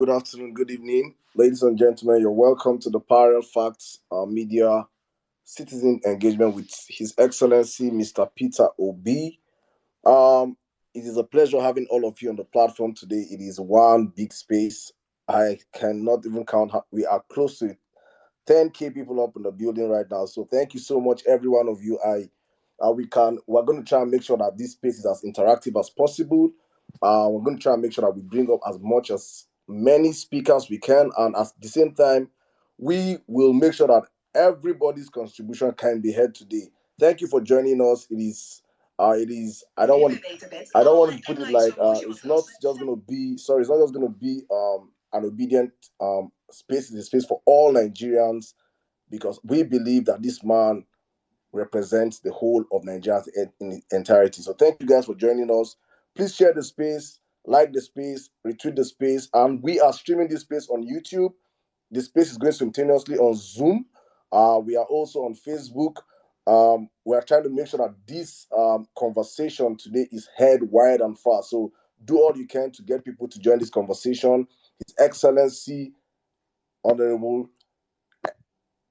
good afternoon, good evening. Ladies and gentlemen, you're welcome to the Parallel Facts Media Citizen Engagement with His Excellency, Mr. Peter Obi. It is a pleasure having all of you on the platform today. It is one big space. I cannot even count how we are close to 10K people up in the building right now. So thank you so much, every one of you. We're going to try and make sure that this space is as interactive as possible. We're going to try and make sure that we bring up as many speakers we can, and at the same time, we will make sure that everybody's contribution can be heard today. Thank you for joining us. I don't want to put it like it's not just going to be. Sorry, it's not just going to be an obedient space. It's a space for all Nigerians because we believe that this man represents the whole of Nigeria in its entirety. So thank you guys for joining us. Please share the space, like the space, retweet the space, and we are streaming this space on YouTube. This space is going simultaneously on Zoom. We are also on Facebook. We are trying to make sure that this conversation today is heard wide and far. So do all you can to get people to join this conversation. His Excellency, Honorable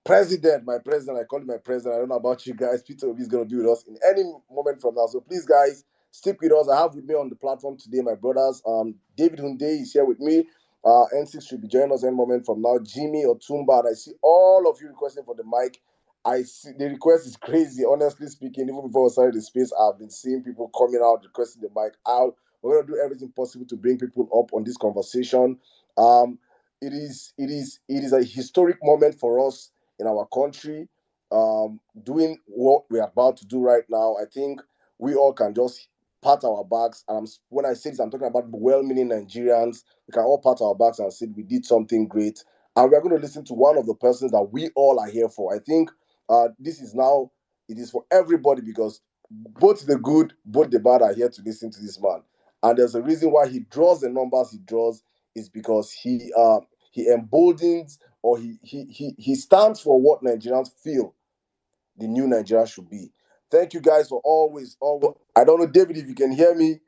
President, my president, I call him my president. I don't know about you guys. Peter Obi is going to be with us in any moment from now. So please, guys, stick with us. I have with me on the platform today my brothers. David Hunde is here with me. N6 should be joining us any moment from now. Jimmy Otumba, and I see all of you requesting for the mic. I see the request is crazy. Honestly speaking, even before I started the space, I've been seeing people coming out requesting the mic out. We're going to do everything possible to bring people up on this conversation. It is a historic moment for us in our country, doing what we're about to do right now. I think we all can just pat our backs. And when I say this, I'm talking about well-meaning Nigerians. We can all pat our backs and say we did something great. And we're going to listen to one of the persons that we all are here for. I think it is for everybody because both the good, both the bad are here to listen to this man. And there's a reason why he draws the numbers he draws is because he emboldens or he stands for what Nigerians feel the new Nigeria should be. Thank you guys for always. I don't know, David, if you can hear me.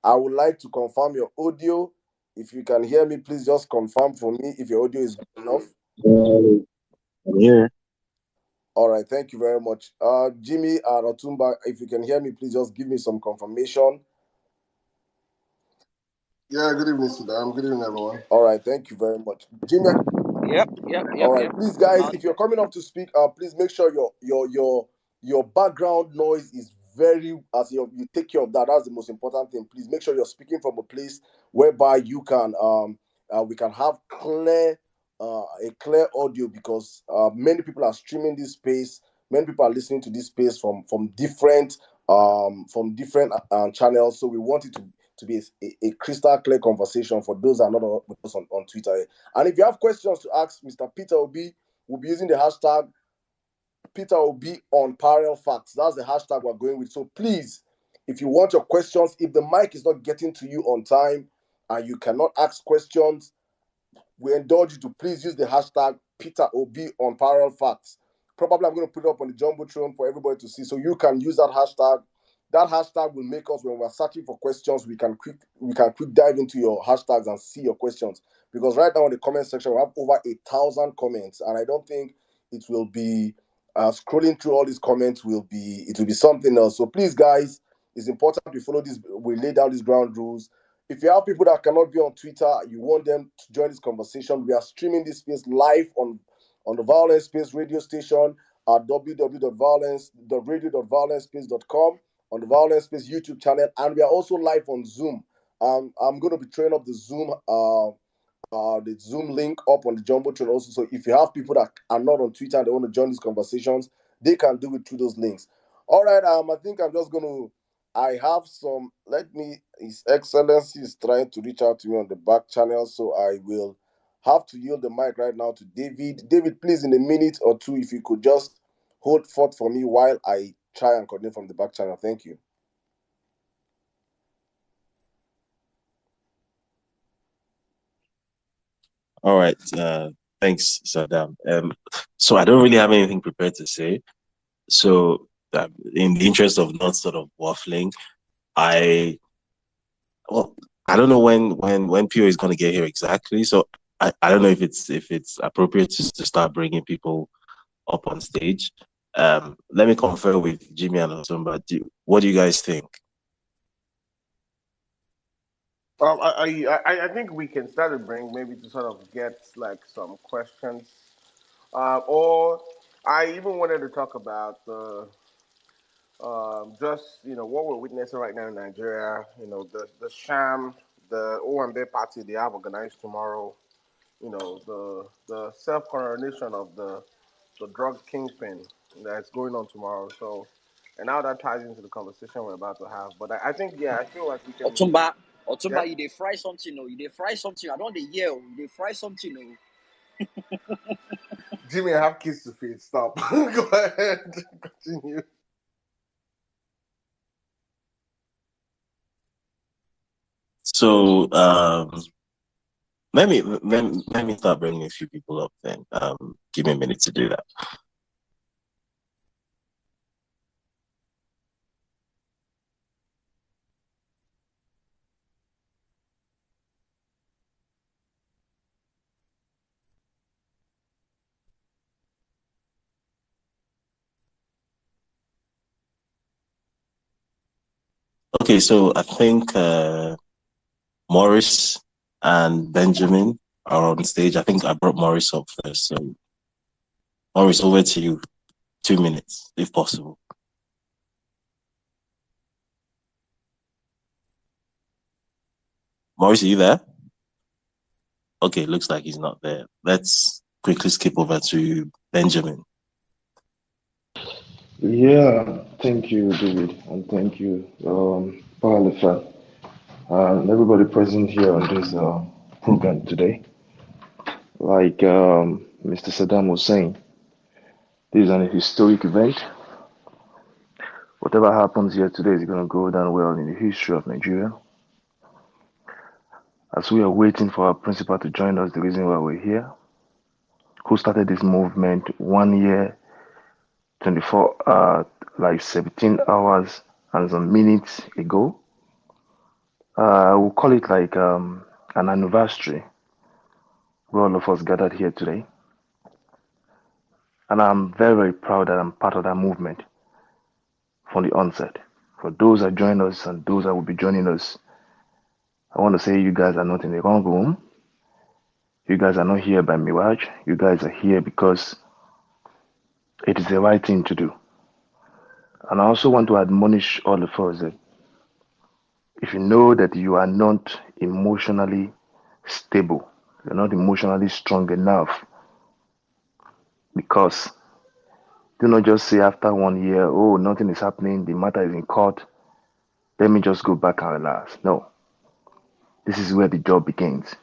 I would like to confirm your audio. If you can hear me, please just confirm for me if your audio is good enough. I'm here. All right, thank you very much. Jimmy and Otumba, if you can hear me, please just give me some confirmation. Yeah, good evening, Sudan. Good evening, everyone. All right, thank you very much. Jimmy. Yep. All right, please, guys, if you're coming up to speak, please make sure your background noise is very as you take care of that. That's the most important thing. Please make sure you're speaking from a place whereby you can we can have a clear audio because many people are streaming this space. Many people are listening to this space from different channels. So we want it to be a crystal clear conversation for those that are not with us on Twitter. And if you have questions to ask Mr. Peter Obi, we'll be using the hashtag Peter Obi on Parallel Facts. That's the hashtag we're going with. So please, if you want your questions, if the mic is not getting to you on time and you cannot ask questions, we indulge you to please use the hashtag Peter Obi on Parallel Facts. Probably I'm going to put it up on the Jumbotron for everybody to see. So you can use that hashtag. That hashtag will make us, when we're searching for questions, we can quick dive into your hashtags and see your questions. Because right now in the comment section, we have over 1,000 comments, and I don't think it will be scrolling through all these comments will be something else. So please, guys, it's important we follow this. We lay down these ground rules. If you have people that cannot be on Twitter, you want them to join this conversation. We are streaming this space live on the Violence Space radio station at www.radio.violencespace.com, on the Violence Space YouTube channel, and we are also live on Zoom. I'm going to be throwing up the Zoom link up on the Jumbotron also. So if you have people that are not on Twitter and they want to join these conversations, they can do it through those links. All right, I think I'm just going to. I have some. His Excellency is trying to reach out to me on the back channel, so I will have to yield the mic right now to David. David, please, in a minute or two, if you could just hold forth for me while I try and coordinate from the back channel. Thank you. All right. Thanks, Saddam. So I don't really have anything prepared to say. So in the interest of not sort of waffling, I don't know when Pio is going to get here exactly. So I don't know if it's appropriate to start bringing people up on stage. Let me confer with Jimmy and Otumba. What do you guys think? I think we can start to bring maybe to sort of get like some questions, or I even wanted to talk about the just what we're witnessing right now in Nigeria. The sham, the OMB party they have organized tomorrow. The self coronation of the drug kingpin that's going on tomorrow. So, and how that ties into the conversation we're about to have. But I think, yeah, I feel like we can. Otumba, Yeah? you dey fry something, no? You dey fry something. I don't dey hear. You dey fry something, no? Jimmy, I have kids to feed. Stop. Go ahead. Continue. So let me start bringing a few people up then. Give me a minute to do that. Okay, so I think Morris and Benjamin are on stage. I think I brought Morris up first. So Morris, over to you. 2 minutes, if possible. Morris, are you there? Okay, looks like he's not there. Let's quickly skip over to Benjamin. Yeah, thank you, David, and thank you, Paralifa, and everybody present here on this program today. Like Mr. Saddam was saying, this is an historic event. Whatever happens here today is going to go down well in the history of Nigeria. As we are waiting for our principal to join us, the reason why we're here, who started this movement 1 year, like 17 hours and some minutes ago. We'll call it like an anniversary where all of us gathered here today. And I'm very, very proud that I'm part of that movement from the onset. For those that join us and those that will be joining us, I want to say you guys are not in the wrong room. You guys are not here by mirage. You guys are here because it is the right thing to do. And I also want to admonish all of us that if you know that you are not emotionally stable, you're not emotionally strong enough, because do not just say after 1 year, oh, nothing is happening, the matter is in court, let me just go back and relax. No. This is where the job begins.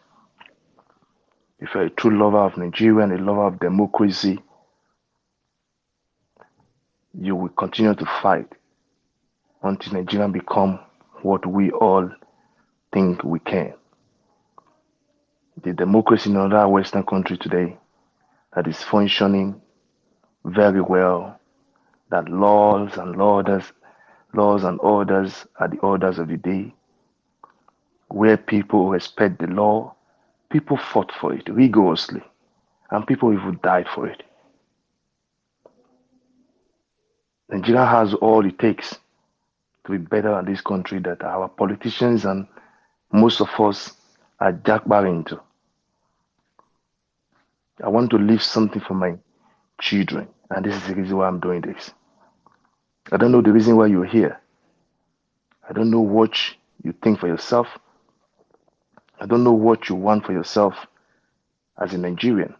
If you're a true lover of Nigeria and a lover of democracy, you will continue to fight until Nigeria become what we all think we can. The democracy in another Western country today that is functioning very well, that laws and orders are the orders of the day, where people respect the law, people fought for it rigorously, and people even died for it. Nigeria has all it takes to be better than this country that our politicians and most of us are jackbar into. I want to leave something for my children, and this is the reason why I'm doing this. I don't know the reason why you're here. I don't know what you think for yourself. I don't know what you want for yourself as a Nigerian.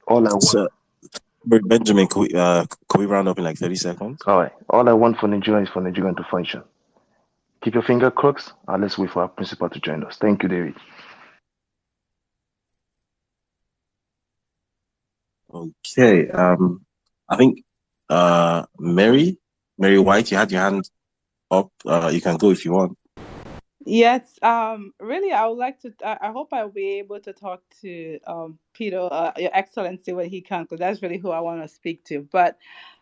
All I want. So, Benjamin, could we round up in like 30 seconds? All right. All I want for Nigeria is for Nigeria to function. Keep your finger crossed, and let's wait for our principal to join us. Thank you, David. Okay. I think Mary White, you had your hand up. You can go if you want. Yes, really, I would like to. I hope I'll be able to talk to Peter, Your Excellency, when he can, because that's really who I want to speak to. But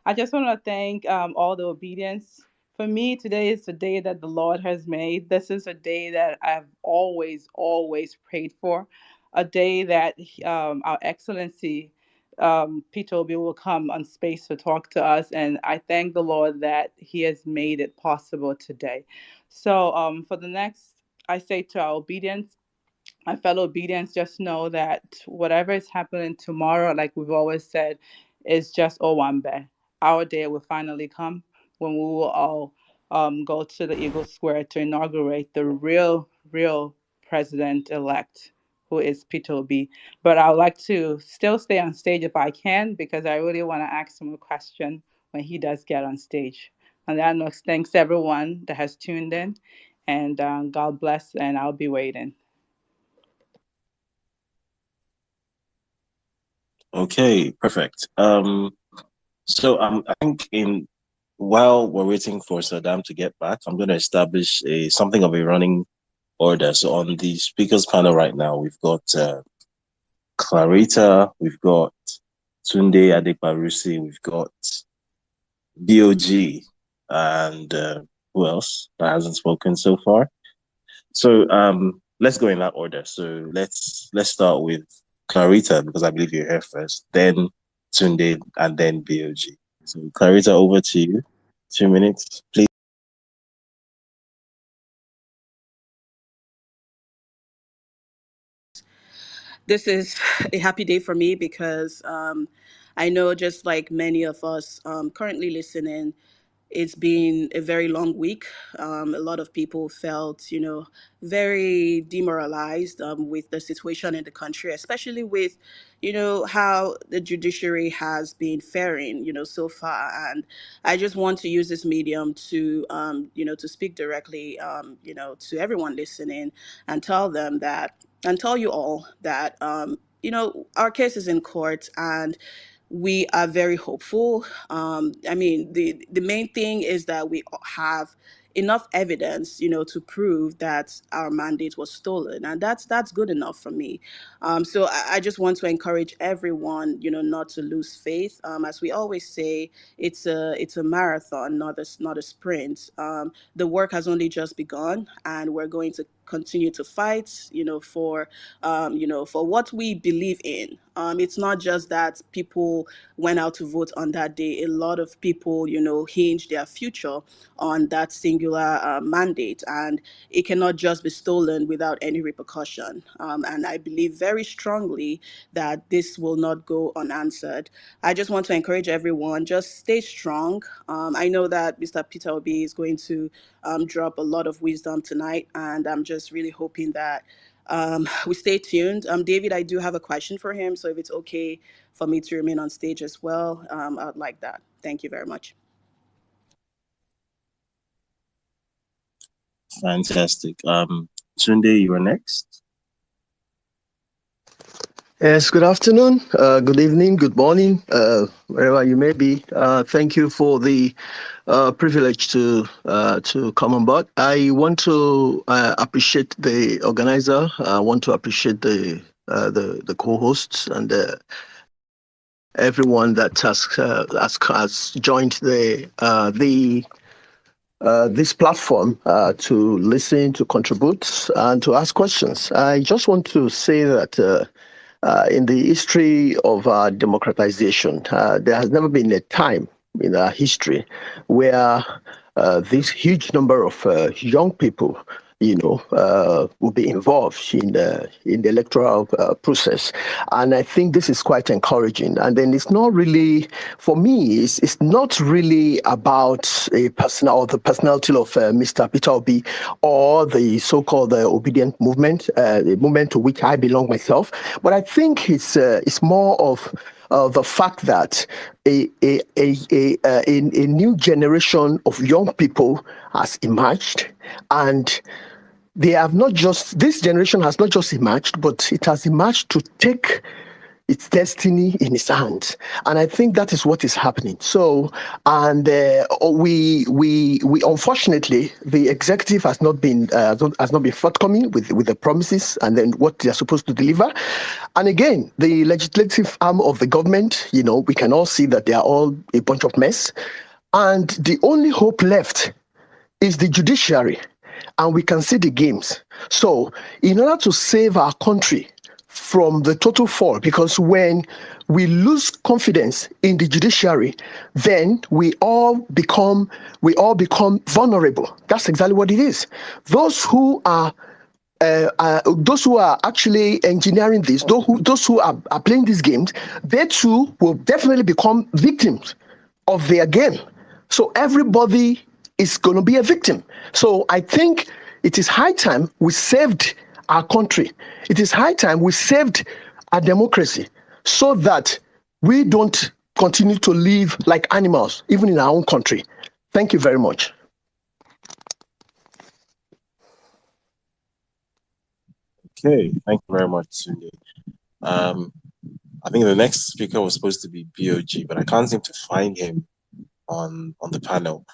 I just want to thank all the obedience For me, today is the day that the Lord has made. This is a day that I've always, always prayed for. A day that Our Excellency Peter Obi will come on space to talk to us. And I thank the Lord that He has made it possible today. So for the next, I say to our obedience, my fellow obedience, just know that whatever is happening tomorrow, like we've always said, is just Owambe. Our day will finally come when we will all go to the Eagle Square to inaugurate the real president elect, who is Peter Obi. But I would like to still stay on stage if I can, because I really want to ask him a question when he does get on stage. On that note, thanks everyone that has tuned in, and God bless, and I'll be waiting. Okay, perfect. I think in while we're waiting for Saddam to get back, I'm going to establish a something of a running order. So on the speakers panel right now, we've got Clarita, we've got Tunde Adeparusi, we've got BOG, and who else that hasn't spoken so far? So let's go in that order. So let's start with Clarita because I believe you're here first, then Tunde, and then BOG. So Clarita, over to you. 2 minutes, please. This is a happy day for me because I know, just like many of us currently listening, it's been a very long week. A lot of people felt, very demoralized with the situation in the country, especially with, how the judiciary has been faring, so far. And I just want to use this medium to, to speak directly, to everyone listening and tell them that, and tell you all that, our case is in court and we are very hopeful. I mean, the main thing is that we have enough evidence, to prove that our mandate was stolen, and that's good enough for me. So I just want to encourage everyone, not to lose faith. As we always say, it's a marathon, not a sprint. The work has only just begun, and we're going to continue to fight, for what we believe in. It's not just that people went out to vote on that day. A lot of people, hinge their future on that singular mandate, and it cannot just be stolen without any repercussion. And I believe very strongly that this will not go unanswered. I just want to encourage everyone, just stay strong. I know that Mr. Peter Obi is going to drop a lot of wisdom tonight, and I'm just really hoping that we stay tuned. David, I do have a question for him, so if it's okay for me to remain on stage as well, I'd like that. Thank you very much. Fantastic. Tunde, you are next. Yes, good afternoon, good evening, good morning, wherever you may be. Thank you for the privilege to come on board. I want to appreciate the organizer. I want to appreciate the co-hosts and everyone that has joined this platform to listen, to contribute, and to ask questions. I just want to say that. In the history of democratization, there has never been a time in our history where this huge number of young people, will be involved in the electoral process, and I think this is quite encouraging. And then it's not really, for me, it's not really about the personality of Mr. Peter Obi or the so-called obedient movement, the movement to which I belong myself, but I think it's more of the fact that a new generation of young people has emerged, and this generation has not just emerged, but it has emerged to take its destiny in its hands, and I think that is what is happening. So, and we unfortunately, the executive has not been forthcoming with the promises and then what they are supposed to deliver. And again, the legislative arm of the government, we can all see that they are all a bunch of mess, and the only hope left is the judiciary, and we can see the games. So, in order to save our country from the total fall, because when we lose confidence in the judiciary, then we all become vulnerable. That's exactly what it is. Those who are actually engineering this, those who are playing these games, they too will definitely become victims of their game. So everybody is going to be a victim. So I think it is high time we saved our country. It is high time we saved our democracy so that we don't continue to live like animals, even in our own country. Thank you very much. Okay, thank you very much, Sunday. I think the next speaker was supposed to be BOG, but I can't seem to find him on the panel.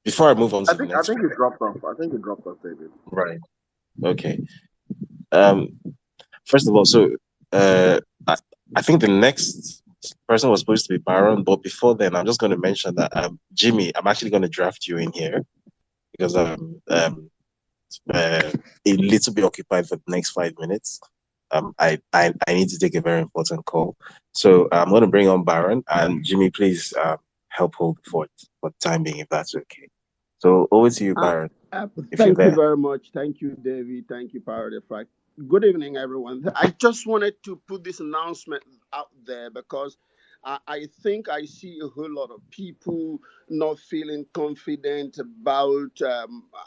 Before I move on to the next, I think it dropped off. I think it dropped off, David. right? Okay. First of all, so I think the next person was supposed to be Baron, but before then, I'm just going to mention that Jimmy, I'm actually going to draft you in here because I'm a little bit occupied for the next 5 minutes. I need to take a very important call, so I'm going to bring on Baron, and Jimmy, please help hold the fort for the time being, if that's okay. So over to you, Baron, if you're Thank you there. very much. Thank you, David. Thank you, Parody Fact. Good evening, everyone. I just wanted to put this announcement out there because I think I see a whole lot of people not feeling confident about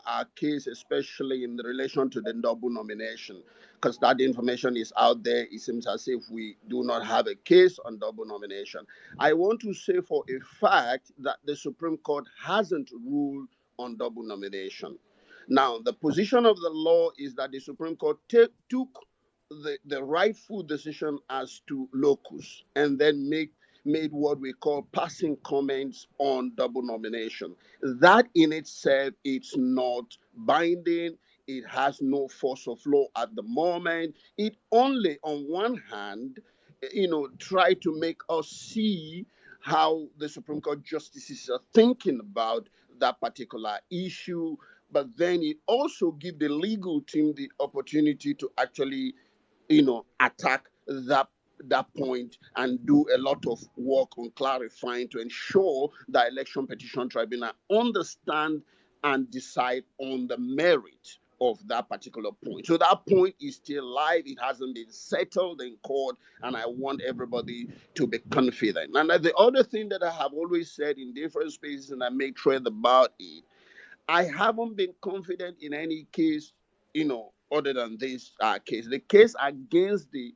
our case, especially in relation to the double nomination, because that information is out there. It seems as if we do not have a case on double nomination. I want to say for a fact that the Supreme Court hasn't ruled on double nomination. Now, the position of the law is that the Supreme Court took the rightful decision as to locus and then made what we call passing comments on double nomination. That in itself, it's not binding. It has no force of law at the moment. It only, on one hand, try to make us see how the Supreme Court justices are thinking about that particular issue, but then it also gives the legal team the opportunity to actually, attack that point and do a lot of work on clarifying to ensure the election petition tribunal understand and decide on the merit of that particular point. So that point is still live. It hasn't been settled in court, and I want everybody to be confident. And the other thing that I have always said in different spaces, and I make thread about it, I haven't been confident in any case, other than this case. The case against the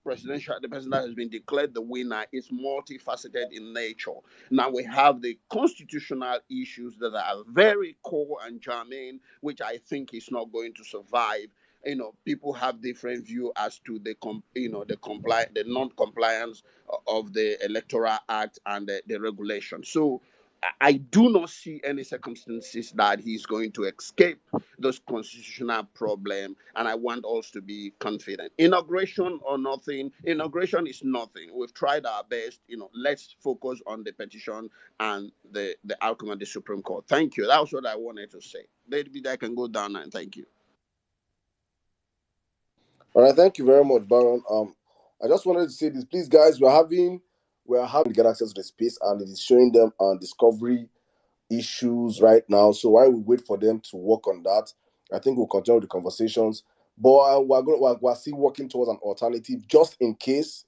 person that has been declared the winner is multifaceted in nature. Now we have the constitutional issues that are very core and germane, which I think is not going to survive. People have different view as to the non-compliance of the Electoral Act and the regulation. So I do not see any circumstances that he's going to escape those constitutional problem, and I want us to be confident. Inauguration or nothing, inauguration is nothing. We've tried our best. Let's focus on the petition and the outcome of the Supreme Court. Thank you. That's what I wanted to say. Maybe I can go down now, and thank you. All right, thank you very much, Baron. I just wanted to say this, please, guys. We're having to get access to the space, and it is showing them on discovery issues right now. So while we wait for them to work on that, I think we'll continue the conversations. But we're still working towards an alternative, just in case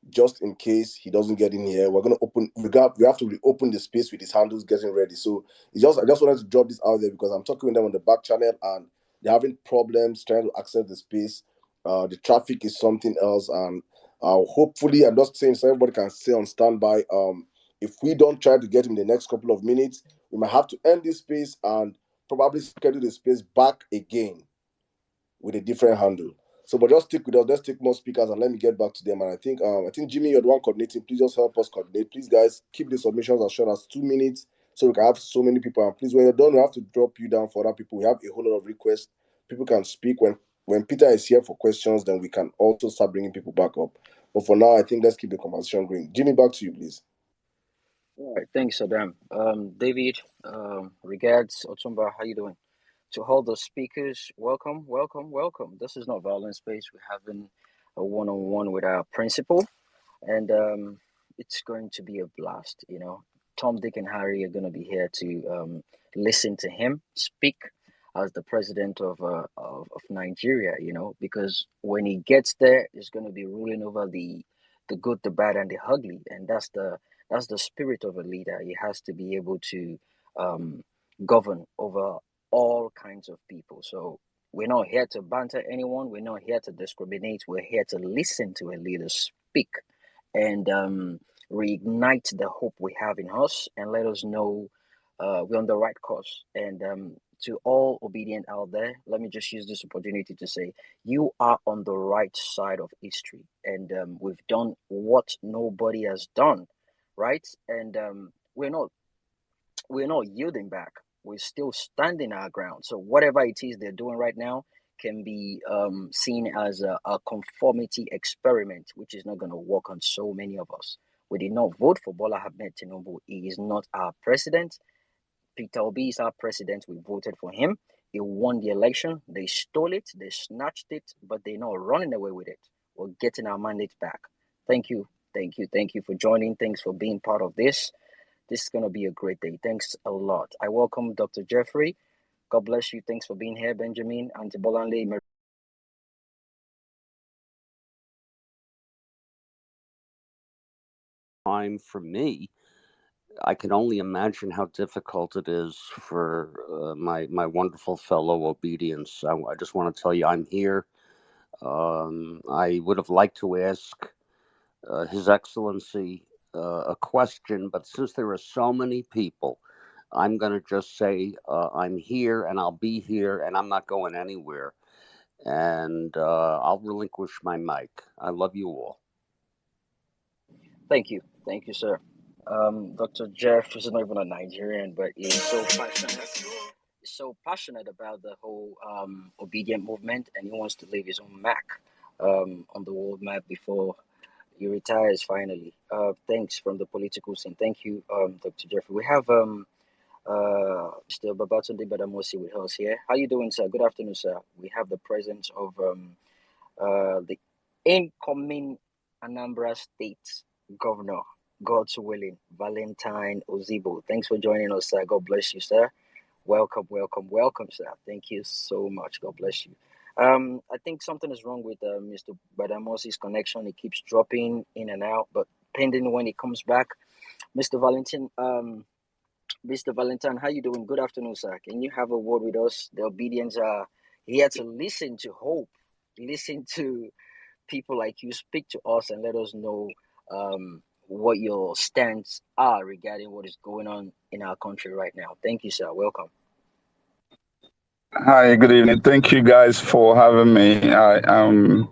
he doesn't get in here. We're gonna open. We have to reopen the space with his handles getting ready. So I just wanted to drop this out there because I'm talking with them on the back channel and they're having problems trying to access the space. The traffic is something else, and hopefully, I'm just saying so everybody can stay on standby. If we don't try to get him in the next couple of minutes, we might have to end this space and probably schedule the space back again with a different handle. So, but just stick with us. Let's take more speakers and let me get back to them. And I think Jimmy, you're the one coordinating. Please just help us coordinate. Please, guys, keep the submissions as short as 2 minutes so we can have so many people. And please, when you're done, we have to drop you down for other people. We have a whole lot of requests. People can speak when Peter is here for questions. Then we can also start bringing people back up. But for now, I think let's keep the conversation going. Jimmy, back to you, please. All right, thanks, Adam. David, regards, Otumba, how you doing? To all the speakers, welcome, welcome, welcome. This is not violent space. We're having a one-on-one with our principal, and it's going to be a blast. Tom, Dick, and Harry are going to be here to listen to him speak as the president of Nigeria. Because when he gets there, he's going to be ruling over the good, the bad, and the ugly, and that's the spirit of a leader. He has to be able to um, govern over all kinds of people. So we're not here to banter anyone. We're not here to discriminate. We're here to listen to a leader speak and reignite the hope we have in us and let us know we're on the right course. And to all obedient out there, let me just use this opportunity to say you are on the right side of history, and we've done what nobody has done, right? And we're not yielding back. We're still standing our ground. So whatever it is they're doing right now can be seen as a conformity experiment, which is not going to work on so many of us. We did not vote for Bola Ahmed Tinubu. He is not our president. Peter Obi is our president. We voted for him. He won the election. They stole it. They snatched it, but they're not running away with it. We're getting our mandate back. Thank you. Thank you. Thank you for joining. Thanks for being part of this. This is going to be a great day. Thanks a lot. I welcome Dr. Jeffrey. God bless you. Thanks for being here, Benjamin. Auntie Bolanle. Time for me. I can only imagine how difficult it is for my wonderful fellow obedience. I just want to tell you I'm here. I would have liked to ask His Excellency a question, but since there are so many people, I'm going to just say I'm here and I'll be here and I'm not going anywhere. And I'll relinquish my mic. I love you all. Thank you. Thank you, sir. Dr. Jeff is not even a Nigerian, but he's so passionate about the whole obedient movement, and he wants to leave his own mark on the world map before he retires finally. Thanks from the political scene. Thank you, Dr. Jeffrey. We have Mr. Babatunde Badamosi with us here. How you doing, sir? Good afternoon, sir. We have the presence of the incoming Anambra State Governor, God's willing, Valentine Ozibo. Thanks for joining us, sir. God bless you, sir. Welcome, welcome, welcome, sir. Thank you so much. God bless you. I think something is wrong with Mr. Badamosi's connection. It keeps dropping in and out, but pending when he comes back. Mr. Valentine, how you doing? Good afternoon, sir. Can you have a word with us? The obedience are here to listen to hope, listen to people like you, speak to us and let us know what your stance are regarding what is going on in our country right now. Thank you, sir. Welcome. Hi, good evening. Thank you guys for having me. I'm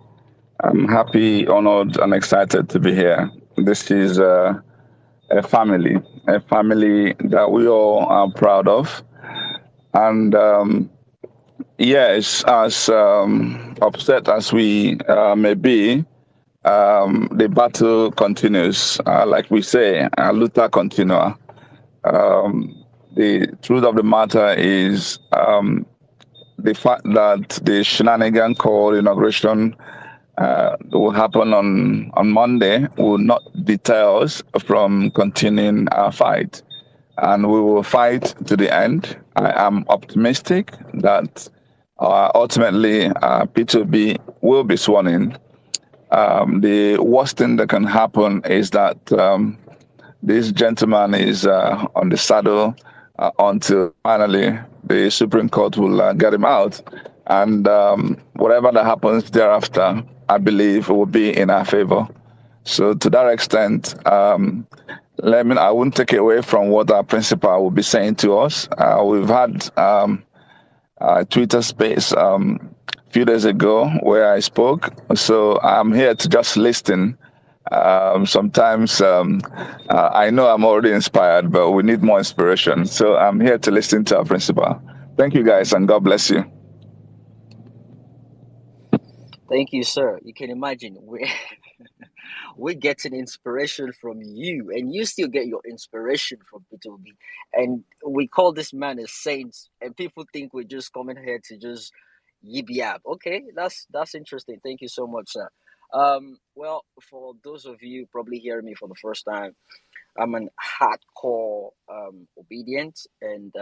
happy, honored, and excited to be here. This is a family that we all are proud of. And yes, as upset as we may be, the battle continues. Like we say, luta continua. The truth of the matter is the fact that the shenanigan called inauguration will happen on Monday will not deter us from continuing our fight. And we will fight to the end. I am optimistic that ultimately P2B will be sworn in. The worst thing that can happen is that this gentleman is on the saddle until finally the Supreme Court will get him out. And whatever that happens thereafter, I believe will be in our favor. So to that extent, I wouldn't take away from what our principal will be saying to us. We've had a Twitter space a few days ago where I spoke. So I'm here to just listen. Sometimes I know I'm already inspired, but we need more inspiration. So I'm here to listen to our principal. Thank you, guys, and God bless you. Thank you, sir. You can imagine We're getting inspiration from you, and you still get your inspiration from P2B. And we call this man a saint, and people think we're just coming here to just yip yap. Okay, that's interesting. Thank you so much, sir. Well, for those of you probably hearing me for the first time, I'm an hardcore obedient, and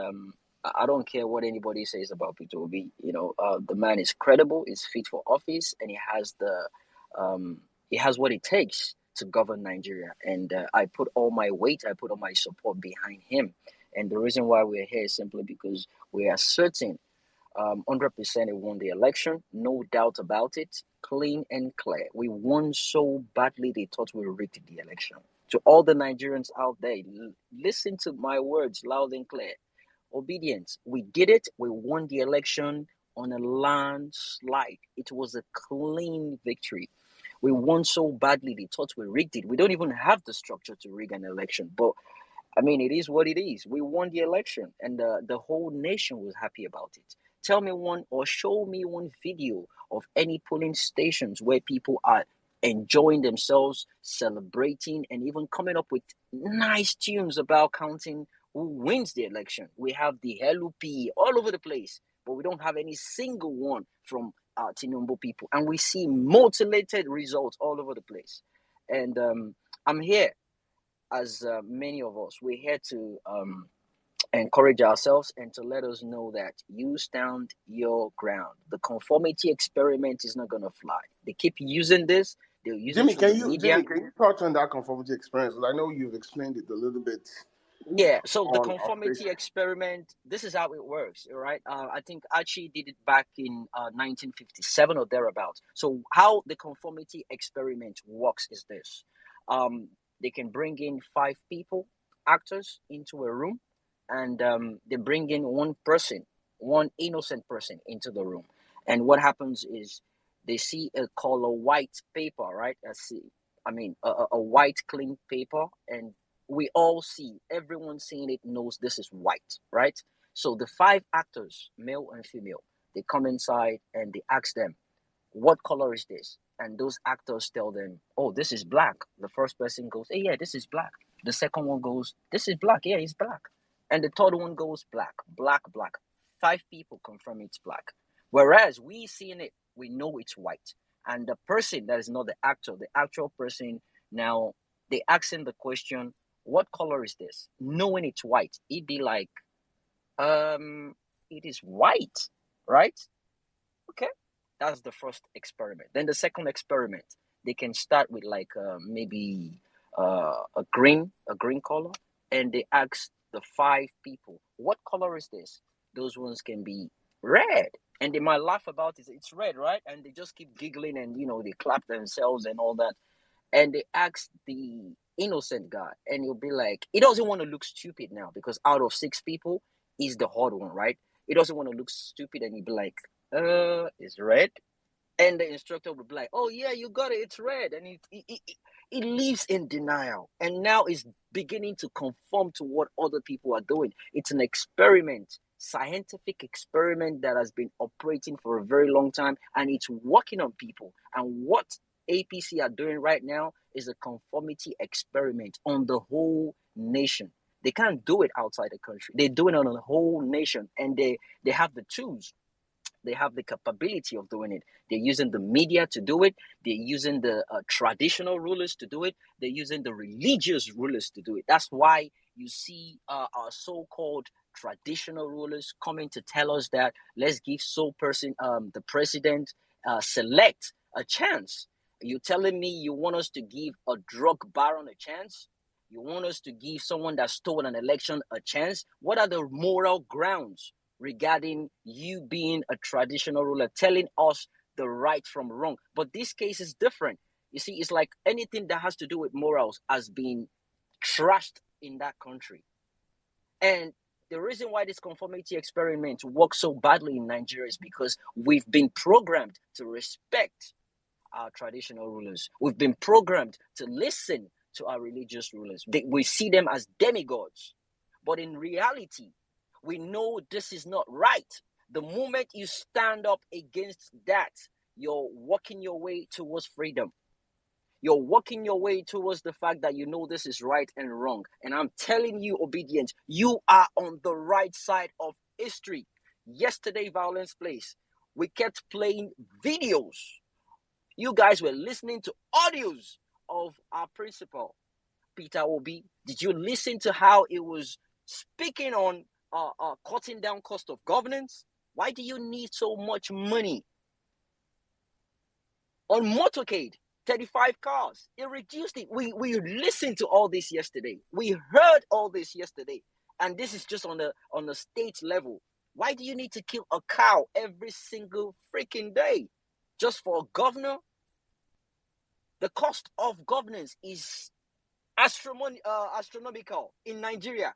I don't care what anybody says about Peter Obi. You know, the man is credible, is fit for office, and he has what it takes to govern Nigeria. And I put all my weight, I put all my support behind him. And the reason why we're here is simply because we are certain 100% he won the election, no doubt about it, clean and clear. We won so badly they thought we rigged the election. To all the Nigerians out there, listen to my words loud and clear. Obedience. We did it. We won the election on a landslide. It was a clean victory. We won so badly they thought we rigged it. We don't even have the structure to rig an election, but I mean, it is what it is. We won the election, and the whole nation was happy about it. Tell me one or show me one video of any polling stations where people are enjoying themselves, celebrating, and even coming up with nice tunes about counting who wins the election. We have the LUP all over the place, but we don't have any single one from Tinubu people. And we see mutilated results all over the place. And I'm here as many of us, we're here to encourage ourselves and to let us know that you stand your ground. The conformity experiment is not going to fly. They keep using this. They'll use Jimmy, it through the media. Jimmy, can you touch on that conformity experience? 'Cause I know you've explained it a little bit Yeah, so the on our conformity station. experiment, this is how it works, all right? I think Archie did it back in 1957 or thereabouts. So how the conformity experiment works is this. They can bring in 5 people, actors, into a room, and they bring in one person, one innocent person into the room. And what happens is they see a color white paper, right? A white clean paper, and we all see, everyone seeing it knows this is white, right? So the 5 actors, male and female, they come inside and they ask them, what color is this? And those actors tell them, oh, this is black. The first person goes, hey, yeah, this is black. The second one goes, this is black. Yeah, it's black. And the third one goes, black, black, black. 5 people confirm it's black. Whereas we seeing it, we know it's white. And the person that is not the actor, the actual person, now they ask him the question, what color is this? Knowing it's white, he'd be like, it is white, right? Okay, that's the first experiment. Then the second experiment, they can start with like maybe a green color, and they ask the 5 people, what color is this? Those ones can be red, and they might laugh about it. It's red, right? And they just keep giggling, and they clap themselves and all that. And they ask the innocent guy, and he'll be like, he doesn't want to look stupid now because out of 6 people, he's the hard one, right? He doesn't want to look stupid, and he'll be like, it's red. And the instructor would be like, oh yeah, you got it, it's red. And he lives in denial, and now is beginning to conform to what other people are doing. It's an experiment, scientific experiment that has been operating for a very long time, and it's working on people. And what APC are doing right now is a conformity experiment on the whole nation. They can't do it outside the country. They're doing it on the whole nation, and they have the tools, they have the capability of doing it. They're using the media to do it. They're using the traditional rulers to do it. They're using the religious rulers to do it. That's why you see our so-called traditional rulers coming to tell us that let's give the president select a chance. You're telling me you want us to give a drug baron a chance? You want us to give someone that stole an election a chance? What are the moral grounds regarding you being a traditional ruler, telling us the right from wrong? But this case is different. You see, it's like anything that has to do with morals has been trashed in that country. And the reason why this conformity experiment works so badly in Nigeria is because we've been programmed to respect our traditional rulers. We've been programmed to listen to our religious rulers. We see them as demigods. But in reality, we know this is not right. The moment you stand up against that, you're walking your way towards freedom. You're working your way towards the fact that you know this is right and wrong. And I'm telling you, Obedient, you are on the right side of history. Yesterday, Violence Place, we kept playing videos. You guys were listening to audios of our principal, Peter Obi. Did you listen to how it was speaking on cutting down cost of governance? Why do you need so much money on motorcade? 35 cars. It reduced it. We listened to all this yesterday. We heard all this yesterday. And this is just on the state level. Why do you need to kill a cow every single freaking day? Just for a governor? The cost of governance is astronomical in Nigeria.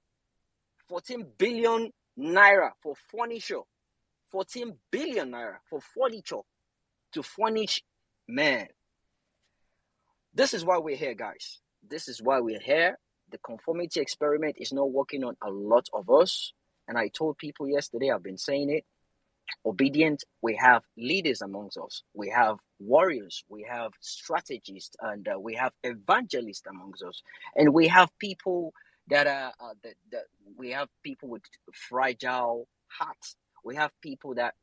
14 billion naira for furniture. 14 billion naira for furniture to furnish. Man, this is why we're here, guys. This is why we're here. The conformity experiment is not working on a lot of us. And I told people yesterday, I've been saying it. Obedient, we have leaders amongst us. We have warriors. We have strategists, and we have evangelists amongst us. And we have people that are that we have people with fragile hearts. We have people that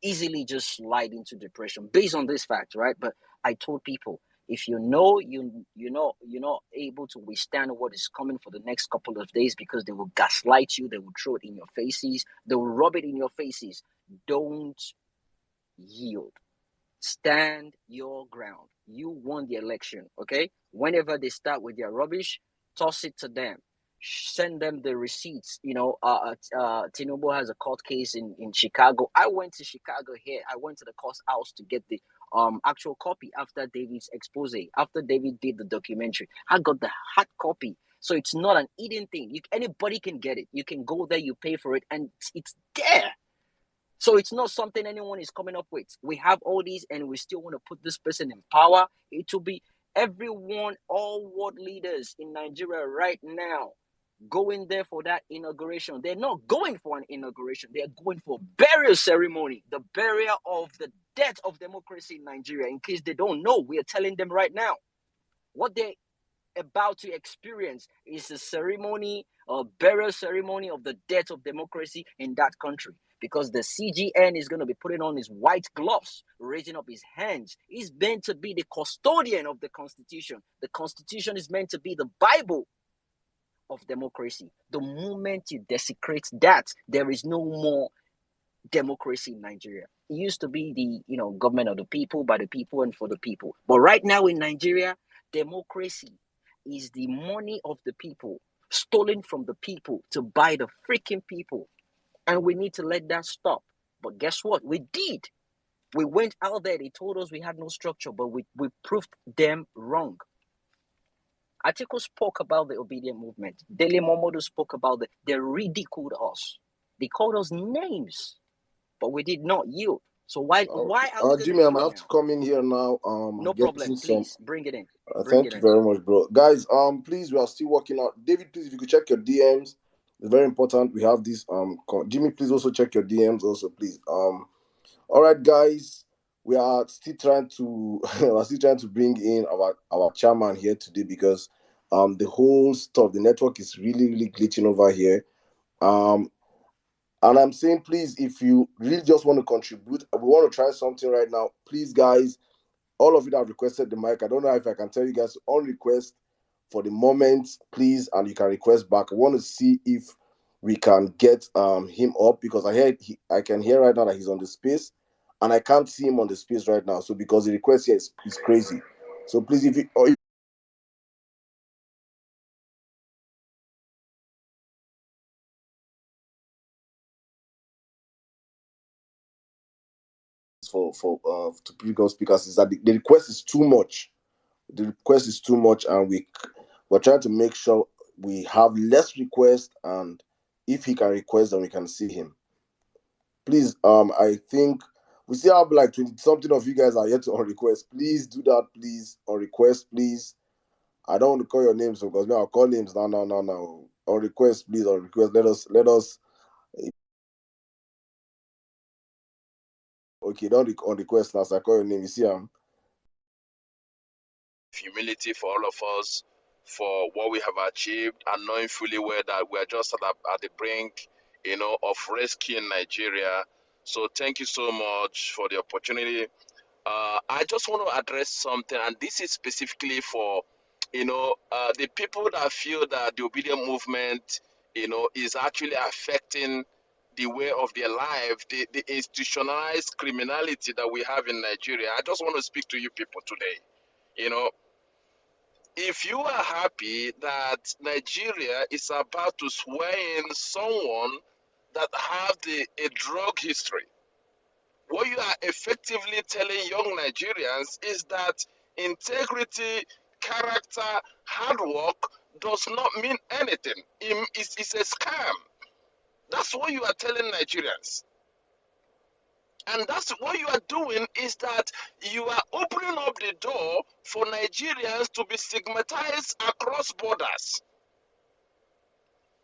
easily just slide into depression based on this fact, right? But I told people, if you know you're not able to withstand what is coming for the next couple of days, because they will gaslight you, they will throw it in your faces, they will rub it in your faces. Don't yield. Stand your ground. You won the election, okay? Whenever they start with their rubbish, toss it to them. Send them the receipts. Tinubu has a court case in Chicago. I went to Chicago here. I went to the court house to get the actual copy after David's expose. After David did the documentary, I got the hard copy. So it's not an hidden thing. Anybody can get it. You can go there, you pay for it, and it's there. So it's not something anyone is coming up with. We have all these, and we still want to put this person in power. It will be everyone, all world leaders in Nigeria right now, going there for that inauguration. They're not going for an inauguration. They're going for burial ceremony, the burial of the death of democracy in Nigeria. In case they don't know, we are telling them right now. What they're about to experience is a ceremony, a burial ceremony of the death of democracy in that country. Because the CGN is going to be putting on his white gloves, raising up his hands. He's meant to be the custodian of the Constitution. The Constitution is meant to be the Bible of democracy. The moment you desecrate that, there is no more democracy in Nigeria. It used to be the government of the people, by the people, and for the people. But right now in Nigeria, democracy is the money of the people, stolen from the people to buy the freaking people. And we need to let that stop. But guess what? We did. We went out there. They told us we had no structure, but we proved them wrong. Atiku spoke about the obedient movement. Dele Momodu spoke about they ridiculed us. They called us names, but we did not yield. So why are we going to Jimmy, I yield have now? to come in here now. No problem. Please bring it in. Thank you very much, bro. Guys, please, we are still working out. David, please, if you could check your DMs, it's very important. We have this. Jimmy, please also check your DMs, also, please. All right, guys, we are still trying to bring in our chairman here today, because the whole stuff, the network is really glitching over here. And I'm saying, please, if you really just want to contribute, we want to try something right now. Please, guys, all of you that have requested the mic, I don't know if I can tell you guys on request for the moment, please, and you can request back. I want to see if we can get him up, because I can hear right now that he's on the space, and I can't see him on the space right now. So because the request here is crazy. So please, if you for to become speakers, is that the request is too much. The request is too much, and we're trying to make sure we have less requests, and if he can request, then we can see him. Please, I think we still have like 20 something of you guys are yet to on request. Please do that, please, on request, please. I don't want to call your names, because now I'll call names now. On request, please, on request. Let us. Okay, don't on request now. So I call your name. You see, humility for all of us for what we have achieved, and knowing fully well that we are just at the brink, of rescuing Nigeria. So thank you so much for the opportunity. I just want to address something, and this is specifically for, the people that feel that the obedient movement, is actually affecting the way of their life, the institutionalized criminality that we have in Nigeria. I just want to speak to you people today. You know, if you are happy that Nigeria is about to swear in someone that have a drug history, what you are effectively telling young Nigerians is that integrity, character, hard work does not mean anything. It's a scam. That's what you are telling Nigerians. And that's what you are doing, is that you are opening up the door for Nigerians to be stigmatized across borders.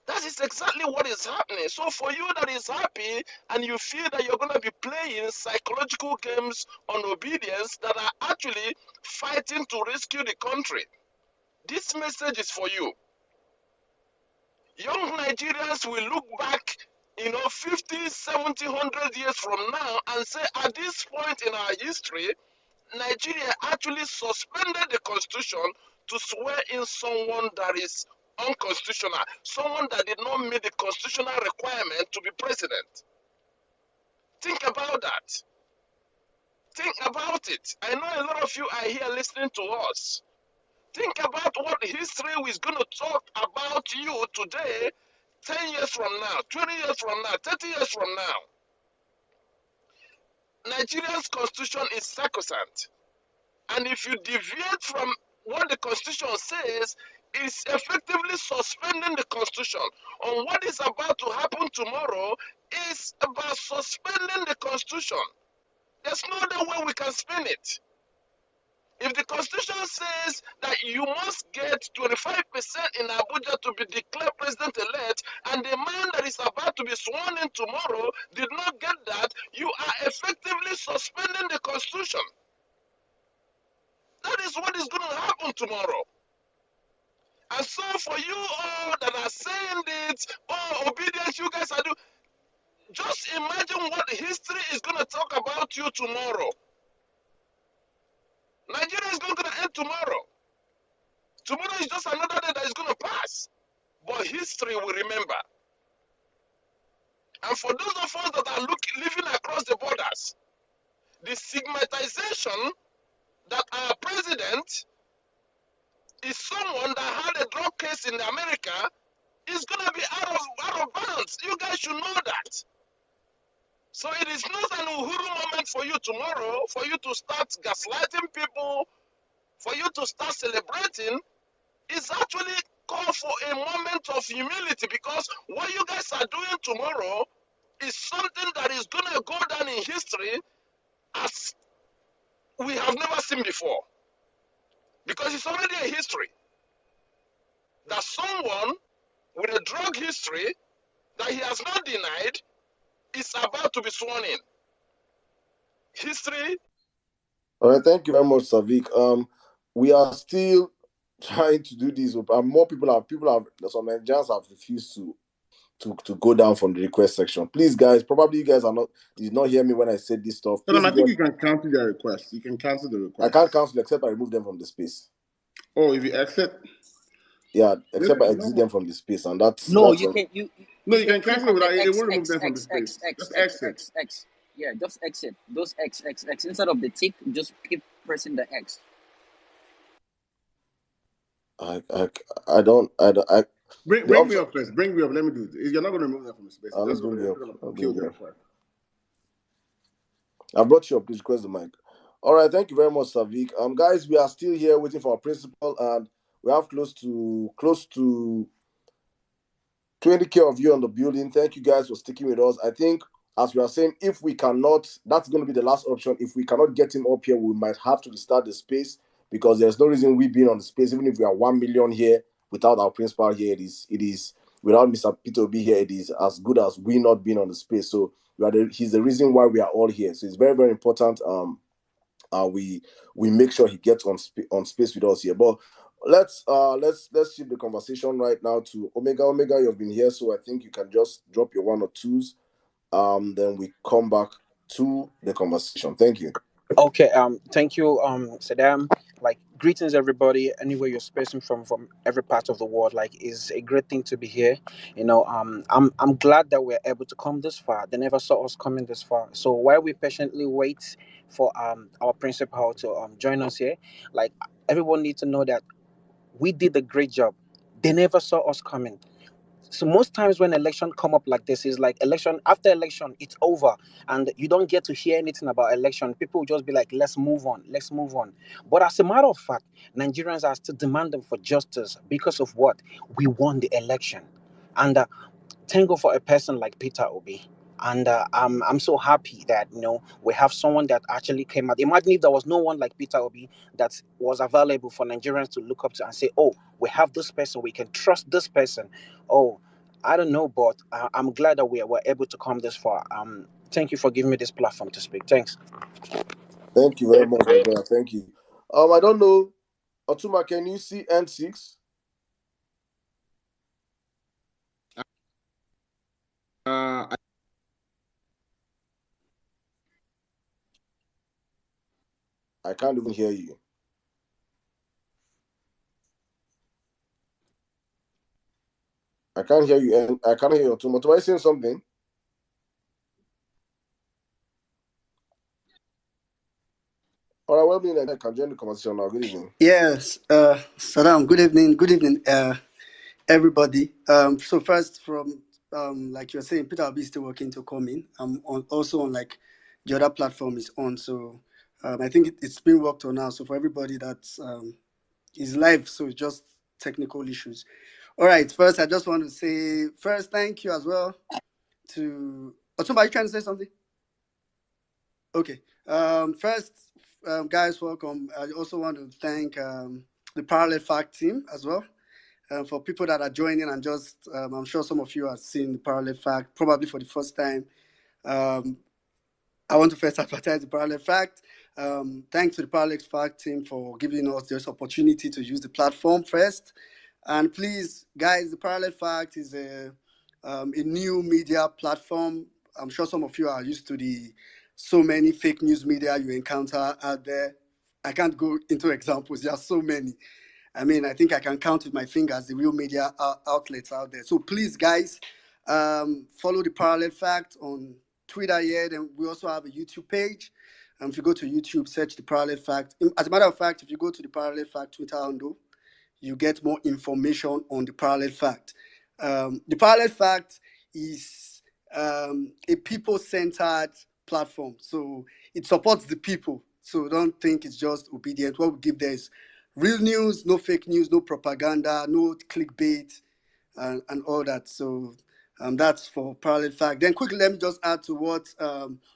That is exactly what is happening. So for you that is happy and you feel that you're going to be playing psychological games on obedience that are actually fighting to rescue the country, this message is for you. Young Nigerians will look back, 50, 70, 100 years from now and say, at this point in our history, Nigeria actually suspended the constitution to swear in someone that is unconstitutional, someone that did not meet the constitutional requirement to be president. Think about that. Think about it. I know a lot of you are here listening to us. Think about what history is going to talk about you today, 10 years from now, 20 years from now, 30 years from now. Nigeria's constitution is sacrosanct. And if you deviate from what the Constitution says, it's effectively suspending the Constitution. And what is about to happen tomorrow is about suspending the Constitution. There's no other way we can spin it. If the Constitution says that you must get 25% in Abuja to be declared president-elect, and the man that is about to be sworn in tomorrow did not get that, you are effectively suspending the Constitution. That is what is going to happen tomorrow. And so for you all that are saying this, obedience, you guys are doing, just imagine what history is going to talk about you tomorrow. Nigeria is not going to end tomorrow. Tomorrow is just another day that is going to pass. But history will remember. And for those of us that are living across the borders, the stigmatization that our president is someone that had a drug case in America is going to be out of bounds. You guys should know that. So it is not an Uhuru moment for you tomorrow, for you to start gaslighting people, for you to start celebrating. It's actually call for a moment of humility, because what you guys are doing tomorrow is something that is going to go down in history as we have never seen before. Because it's already a history that someone with a drug history that he has not denied is about to be sworn in. History. All right, thank you very much, Savik. We are still trying to do this. More people have some Nigerians have refused to go down from the request section. Please, guys, probably you guys did not hear me when I said this stuff. Please, I think you can cancel their request. You can cancel the request. I can't cancel except I remove them from the space. Oh, if you exit? Yeah, except I exit them from the space, and that's No, that's you can you can cancel it without it won't remove them from the space. Just exit. X. Yeah, just exit. Those X instead of the tick, just keep pressing the X. Bring me up first. Bring me up. Let me do it. You're not going to remove them from the space. I'll just bring you up. Kill the request. I brought you up. Please request the mic. All right, thank you very much, Savik. Guys, we are still here waiting for our principal, and we have close to 20K of you on the building. Thank you guys for sticking with us. I think, as we are saying, if we cannot, that's going to be the last option. If we cannot get him up here, we might have to restart the space, because there's no reason we being on the space, even if we are 1 million here without our principal here, it is without Mr. Peter Obi here, it is as good as we not being on the space. So he's the reason why we are all here. So it's very, very important we make sure he gets on space with us here. But let's shift the conversation right now to Omega. Omega, you've been here, so I think you can just drop your one or twos. Then we come back to the conversation. Thank you. Okay, thank you, Saddam. Like, greetings, everybody, anywhere you're spacing from every part of the world. Like, it's a great thing to be here. I'm glad that we're able to come this far. They never saw us coming this far. So while we patiently wait for our principal to join us here, like, everyone needs to know that we did a great job. They never saw us coming. So most times when election come up like this, is like election after election, it's over, and you don't get to hear anything about election. People will just be like, let's move on, let's move on. But as a matter of fact, Nigerians are still demanding for justice because of what? We won the election. And thank God for a person like Peter Obi. And I'm so happy that we have someone that actually came out. Imagine if there was no one like Peter Obi that was available for Nigerians to look up to and say, "Oh, we have this person. We can trust this person." Oh, I don't know, but I'm glad that we were able to come this far. Thank you for giving me this platform to speak. Thanks. Thank you very much, my brother. Thank you. I don't know, Otuma, can you see N6? I I can't even hear you. I can't hear you, and I can't hear you, Otuma. Otuma, are you saying something? All right, well, being I can join the conversation now. Good evening. Yes, Saddam. Good evening, everybody. So first, from like you're saying, Peter will be still working to come in. I'm also on like the other platform is on. So I think it's been worked on now. So for everybody that's is live, so it's just technical issues. All right. First, I just want to say thank you as well to. Otumba, are you trying to say something? Okay. First, guys, welcome. I also want to thank the Parallel Fact team as well. For people that are joining and just, I'm sure some of you have seen the Parallel Fact probably for the first time. Um, I want to first advertise the Parallel Fact. Thanks to the Parallel Fact team for giving us this opportunity to use the platform first. And please, guys, the Parallel Fact is a new media platform. I'm sure some of you are used to the so many fake news media you encounter out there. I can't go into examples. There are so many. I mean, I think I can count with my fingers the real media outlets out there. So please, guys, follow the Parallel Fact on Twitter here. Then we also have a YouTube page. If you go to YouTube, search the Parallel Fact. As a matter of fact, if you go to the Parallel Fact Twitter handle, you get more information on the Parallel Fact. The Parallel Fact is a people-centered platform. So it supports the people. So don't think it's just obedient. What we give there is real news, no fake news, no propaganda, no clickbait, and all that. So that's for Parallel Fact. Then quickly, let me just add to what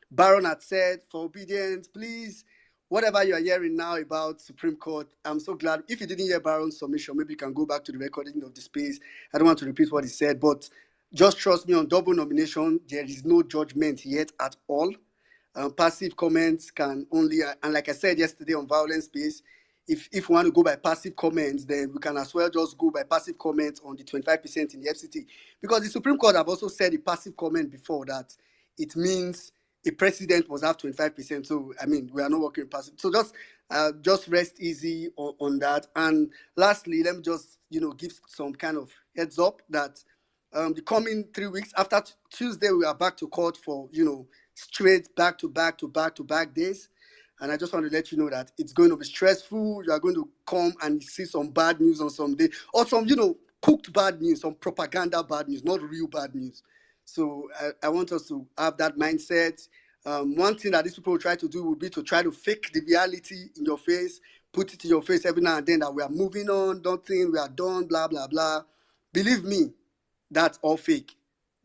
Baron had said. For obedience, please, whatever you are hearing now about Supreme Court, I'm so glad. If you didn't hear Baron's submission, maybe you can go back to the recording of the space. I don't want to repeat what he said, but just trust me, on double nomination, there is no judgment yet at all. Passive comments can only, and like I said yesterday on Violence Space, if we want to go by passive comments, then we can as well just go by passive comments on the 25% in the FCT. Because the Supreme Court have also said a passive comment before that it means a president must have 25%. So, I mean, we are not working passive. So just rest easy on that. And lastly, let me just, give some kind of heads up that the coming 3 weeks, after Tuesday, we are back to court for, straight back to back to back to back days. And I just want to let you know that it's going to be stressful. You are going to come and see some bad news on some day, or some, cooked bad news, some propaganda bad news, not real bad news. So I want us to have that mindset. One thing that these people try to do would be to try to fake the reality in your face, put it in your face every now and then that we are moving on, don't think we are done, blah, blah, blah. Believe me, that's all fake.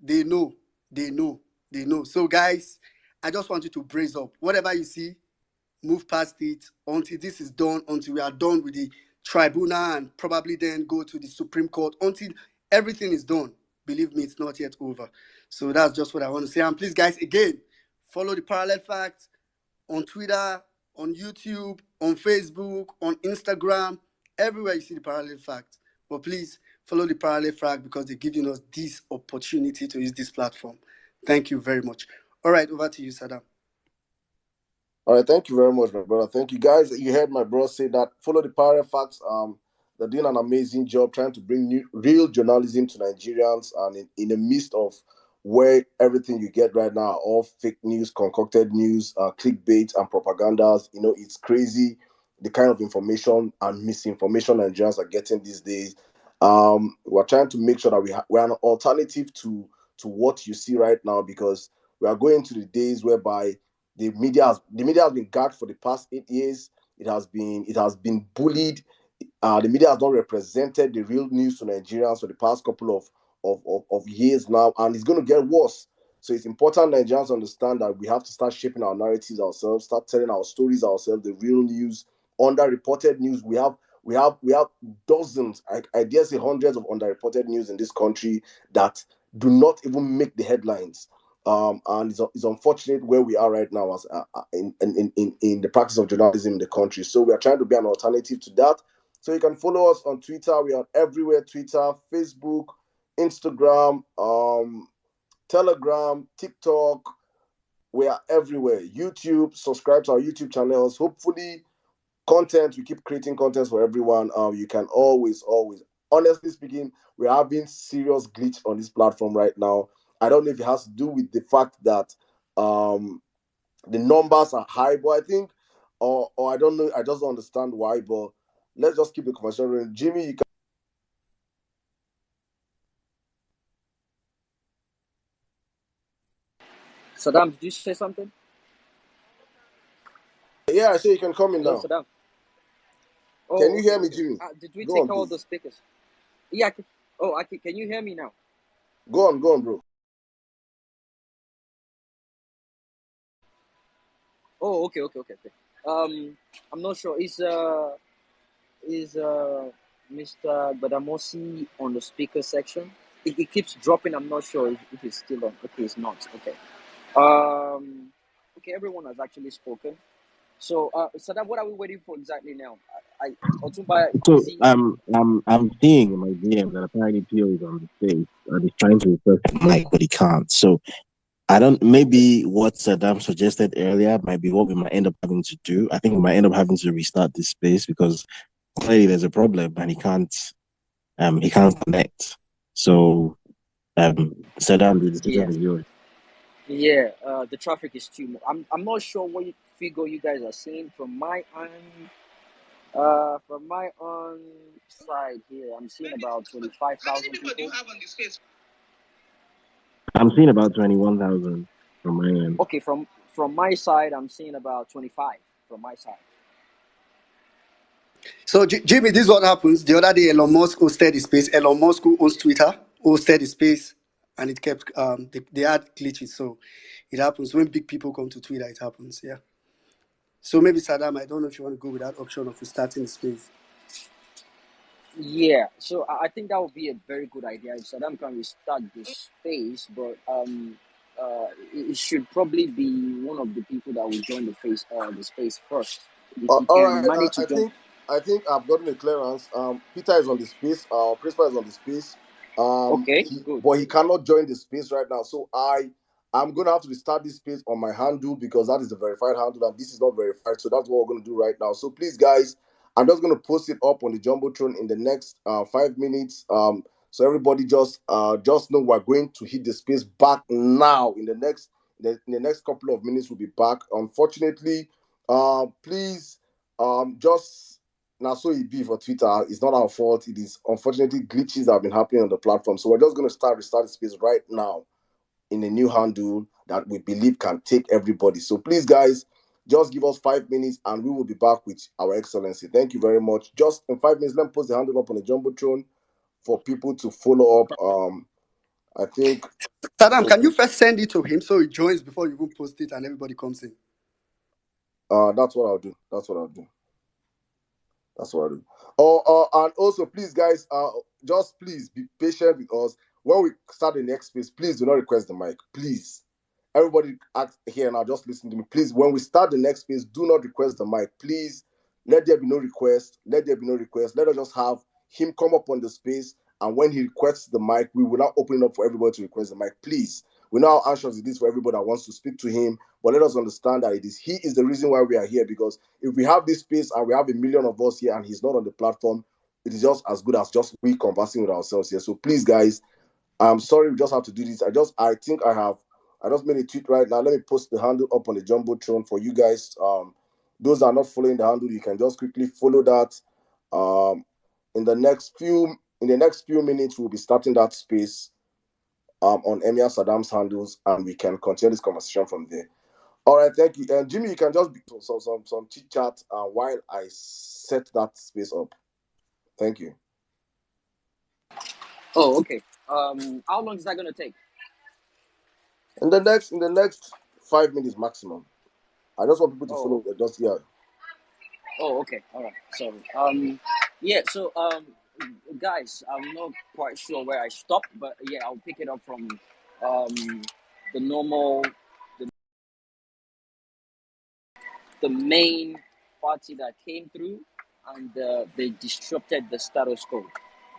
They know, they know, they know. So guys, I just want you to brace up. Whatever you see, move past it until this is done, until we are done with the tribunal and probably then go to the Supreme Court, until everything is done. Believe me, it's not yet over. So that's just what I want to say. And please, guys, again, follow the Parallel Fact on Twitter, on YouTube, on Facebook, on Instagram, everywhere you see the Parallel Fact. But please follow the Parallel Fact because they're giving us this opportunity to use this platform. Thank you very much. All right, over to you, Saddam. All right, thank you very much, my brother. Thank you, guys. You heard my bro say that. Follow the Parallel Facts. They're doing an amazing job trying to bring real journalism to Nigerians, and in the midst of where everything you get right now, all fake news, concocted news, clickbait, and propagandas. It's crazy the kind of information and misinformation Nigerians are getting these days. We're trying to make sure that we're an alternative to what you see right now, because we are going to the days whereby the media has been gagged for the past 8 years. It has been bullied. The media has not represented the real news to Nigerians for the past couple of years now, and it's going to get worse. So it's important Nigerians understand that we have to start shaping our narratives ourselves, start telling our stories ourselves, the real news, underreported news. We have dozens, I dare say hundreds of underreported news in this country that do not even make the headlines. And it's unfortunate where we are right now as in the practice of journalism in the country. So we are trying to be an alternative to that. So you can follow us on Twitter. We are everywhere: Twitter, Facebook, Instagram, Telegram, TikTok. We are everywhere. YouTube. Subscribe to our YouTube channels. Hopefully, we keep creating content for everyone. You can always, honestly speaking, we're having serious glitch on this platform right now. I don't know if it has to do with the fact that the numbers are high, but I think, or I don't know, I just don't understand why. But let's just keep the conversation running. Jimmy, you can. Saddam, did you say something? Yeah, I say you can come in Hello, now. Saddam. Can Oh, you okay, hear me, okay. Jimmy? Did we Go take on, all the please. speakers? Yeah. Oh, can you hear me now? Go on, bro. Oh, okay. I'm not sure. Is Mr. Badamosi on the speaker section? It keeps dropping. I'm not sure if it's still on. Okay, it's not. Okay. Um. Okay, everyone has actually spoken. So, Saddam, what are we waiting for exactly now? Otumba, So is he? I'm seeing in my DM that apparently Pio is on the stage and he's trying to request the mic, but he can't. So I don't. Maybe what Saddam suggested earlier might be what we might end up having to do. I think we might end up having to restart this space because clearly there's a problem and he can't connect. So Saddam, the Yeah, decision is yours. yeah. The traffic is too much. I'm not sure what figure you guys are seeing from my end. From my own side here, I'm seeing about 25,000 people. I'm seeing about 21,000 from my end. Okay, from my side, I'm seeing about 25 from my side. So, Jimmy, this is what happens. The other day, Elon Musk hosted the space. Elon Musk, who owns Twitter, hosted the space, and it kept, they had glitches. So, it happens. When big people come to Twitter, it happens. Yeah. So, maybe, Saddam, I don't know if you want to go with that option of restarting the space. Yeah, so I think that would be a very good idea if Saddam can restart the space, but it should probably be one of the people that will join the space first. If he All can right. manage to I join. think I've gotten a clearance. Peter is on the space. Our principal is on the space. Okay, good. But he cannot join the space right now. So I'm gonna have to restart this space on my handle because that is the verified handle and this is not verified. So that's what we're gonna do right now. So please, guys, I'm just gonna post it up on the jumbotron in the next 5 minutes. So everybody just know we're going to hit the space back now. In the next couple of minutes, we'll be back. Unfortunately, please, just now so it be for Twitter. It's not our fault. It is unfortunately glitches that have been happening on the platform. So we're just going to restart the space right now in a new handle that we believe can take everybody. So please, guys, just give us 5 minutes and we will be back with our excellency. Thank you very much. Just in 5 minutes, let me post the handle up on the jumbotron for people to follow up. I think. Saddam, can Okay. you first send it to him so he joins before you even post it and everybody comes in? That's what I'll do. And also, please, guys, just please be patient with us. When we start the next space, please do not request the mic. Please. everybody act here now, just listen to me. Please, when we start the next space, do not request the mic. Please, let there be no request. Let there be no request. Let us just have him come up on the space. And when he requests the mic, we will now open it up for everybody to request the mic. Please, we know how anxious it is for everybody that wants to speak to him, but let us understand that he is the reason why we are here. Because if we have this space and we have a million of us here and he's not on the platform, it is just as good as just we conversing with ourselves here. So please, guys, I'm sorry we just have to do this. I just made a tweet right now. Let me post the handle up on the Jumbotron for you guys. Those that are not following the handle, you can just quickly follow that. Um, in the next few minutes, we'll be starting that space on Emir Saddam's handles, and we can continue this conversation from there. All right, thank you. And Jimmy, you can just be some chit chat while I set that space up. Thank you. Oh, okay. How long is that gonna take? In the next 5 minutes maximum. I just want people to follow. Just yeah. Oh, okay. All right. So, yeah. So, guys, I'm not quite sure where I stopped, but yeah, I'll pick it up from, the normal, the main party that came through, and they disrupted the status quo.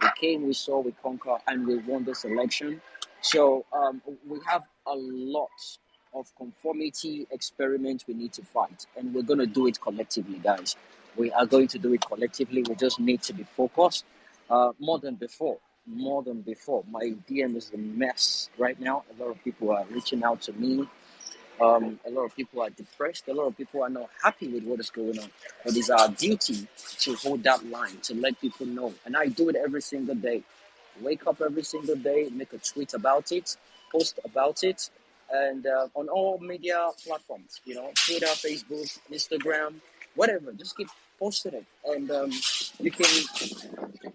We came, we saw, we conquered, and we won this election. So we have a lot of conformity experiments we need to fight, and we're going to do it collectively, guys. We are going to do it collectively. We just need to be focused more than before. More than before. My DM is a mess right now. A lot of people are reaching out to me. A lot of people are depressed. A lot of people are not happy with what is going on. It is our duty to hold that line, to let people know. And I do it every single day. Wake up every single day, make a tweet about it, post about it, and on all media platforms, Twitter, Facebook, Instagram, whatever. Just keep posting it, and you can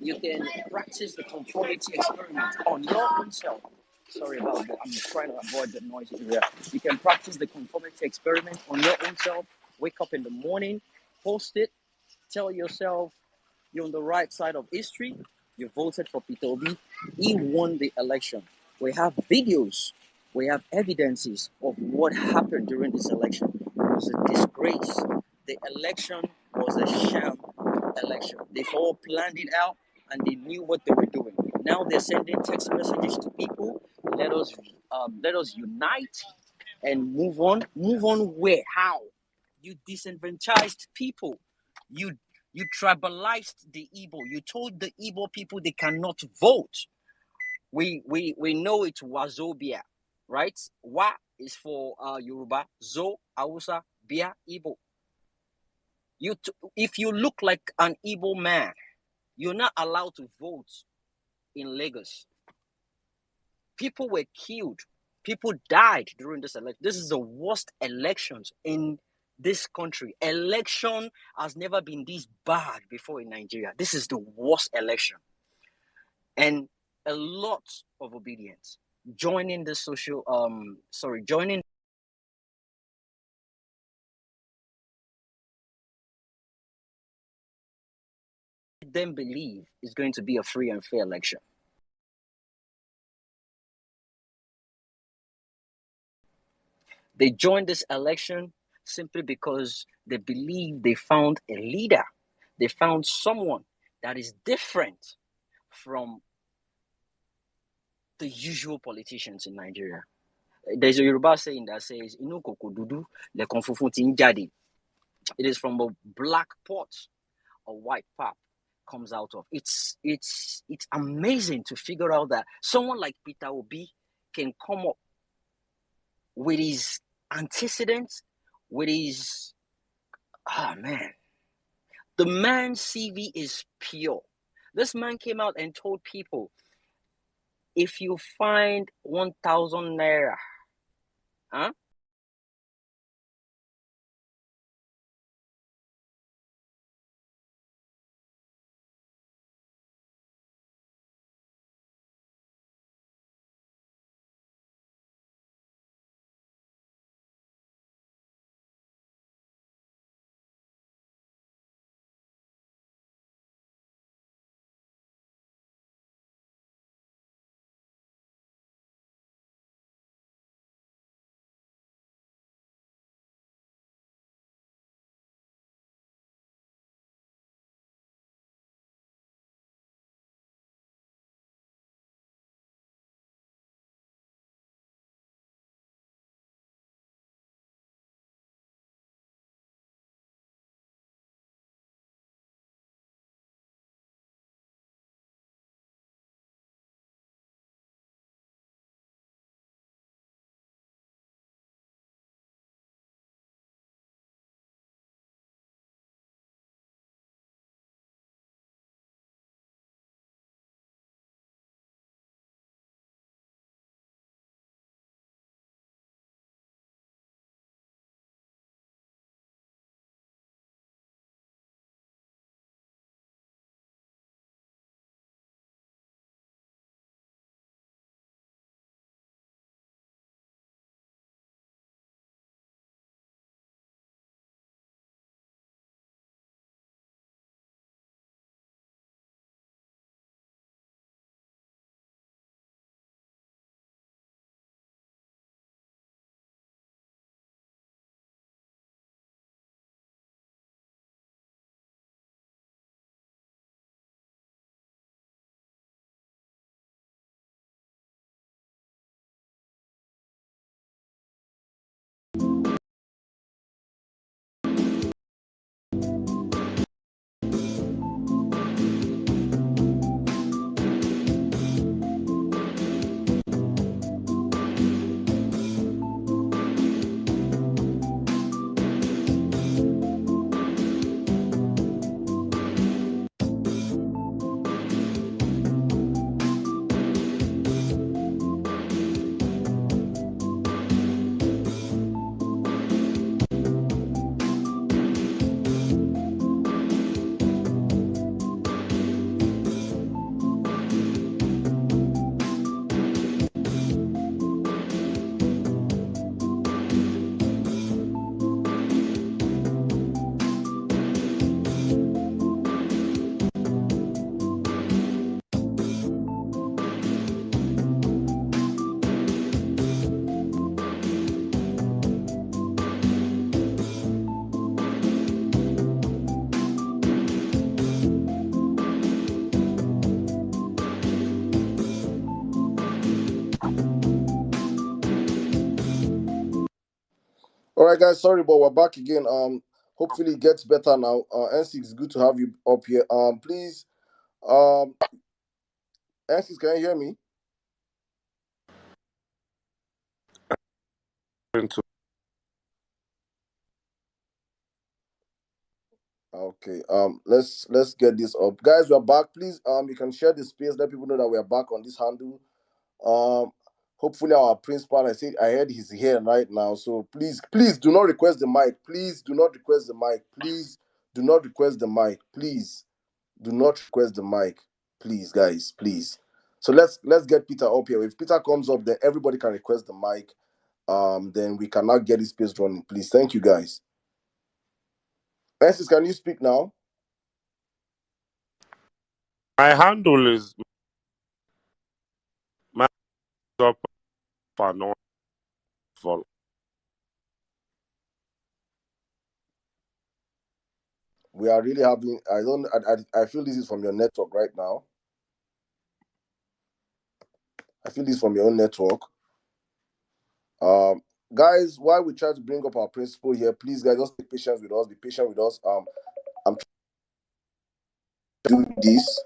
you can practice the conformity experiment on your own self. Sorry about that. I'm trying to avoid the noise here. You can practice the conformity experiment on your own self. Wake up in the morning, post it, tell yourself you're on the right side of history. You voted for Peter Obi. He won the election. We have videos. We have evidences of what happened during this election. It was a disgrace. The election was a sham election. They've all planned it out and they knew what they were doing. Now they're sending text messages to people. Let us unite and move on. Move on where? How? You disenfranchised people. You tribalized the Igbo. You told the Igbo people they cannot vote. We know it's Wazobia, right? Wa is for Yoruba, Zo, Hausa, Bia, Igbo. If you look like an Igbo man, you're not allowed to vote in Lagos. People were killed. People died during this election. This is the worst elections in this country. Election has never been this bad before in Nigeria. This is the worst election. And a lot of obedience. Joining them believe is going to be a free and fair election. They joined this election simply because they believe they found a leader. They found someone that is different from the usual politicians in Nigeria. There's a Yoruba saying that says, Inu koko dudu, le konfunfun ti n jade. It is from a black pot a white pap comes out of. It's amazing to figure out that someone like Peter Obi can come up with his antecedents, with his the man's CV is pure. This man came out and told people, if you find 1,000 naira, huh? All right, guys. Sorry, but we're back again. Hopefully it gets better now. N6, good to have you up here. Please, um, N6, can you hear me? Okay. Let's get this up, guys. We're back. Please, you can share the space. Let people know that we're back on this handle. Um, Hopefully our principal. I heard he's here right now. So please do not request the mic. Please do not request the mic. Please do not request the mic. Please do not request the mic. Please, guys. Please. So let's get Peter up here. If Peter comes up, then everybody can request the mic. Then we cannot get this space running. Please, thank you, guys. Francis, can you speak now? My handle is my up for not follow. We are really having. I don't. I feel this is from your network right now. I feel this from your own network. Um, Guys, while we try to bring up our principal here, please, guys, just take patience with us. Be patient with us. I'm trying to do this.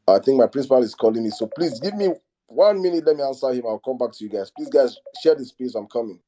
I think my principal is calling me, so please give me 1 minute. Let me answer him. I'll come back to you guys. Please, guys, share the space. I'm coming.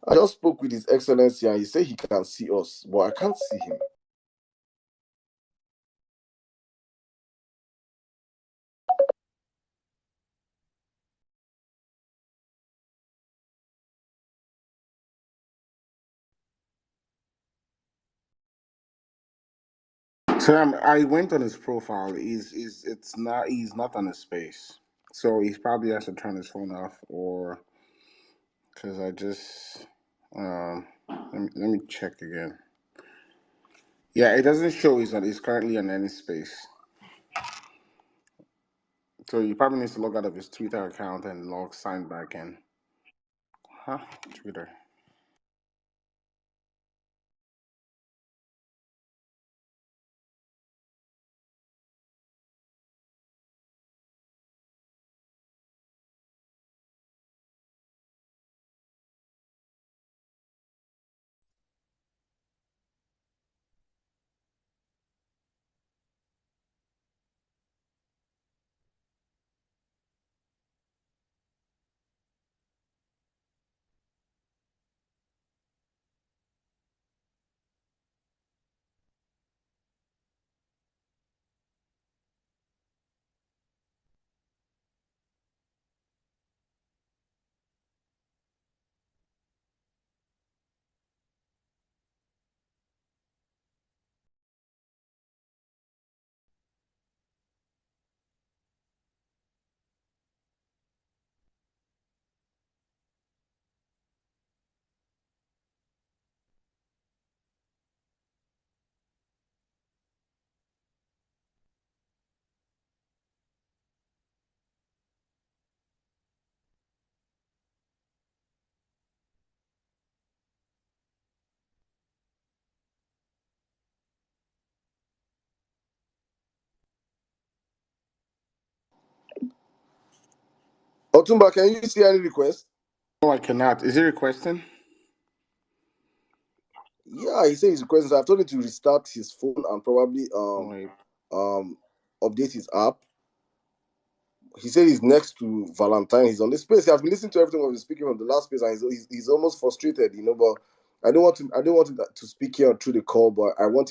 I just spoke with His Excellency, and he said he can see us, but I can't see him. So I went on his profile. He's not on his space. So he probably has to turn his phone off, or because I just let me check again. Yeah, it doesn't show he's currently on any space. So he probably needs to log out of his Twitter account and sign back in. Huh? Twitter. Otumba, can you see any request? No, I cannot. Is he requesting? Yeah, he says he's requesting. So I've told him to restart his phone and probably Wait. update his app. He said he's next to Valentine. He's on the space. I've been listening to everything I've been speaking from the last space, and he's almost frustrated, But I don't want him to speak here through the call, but I want him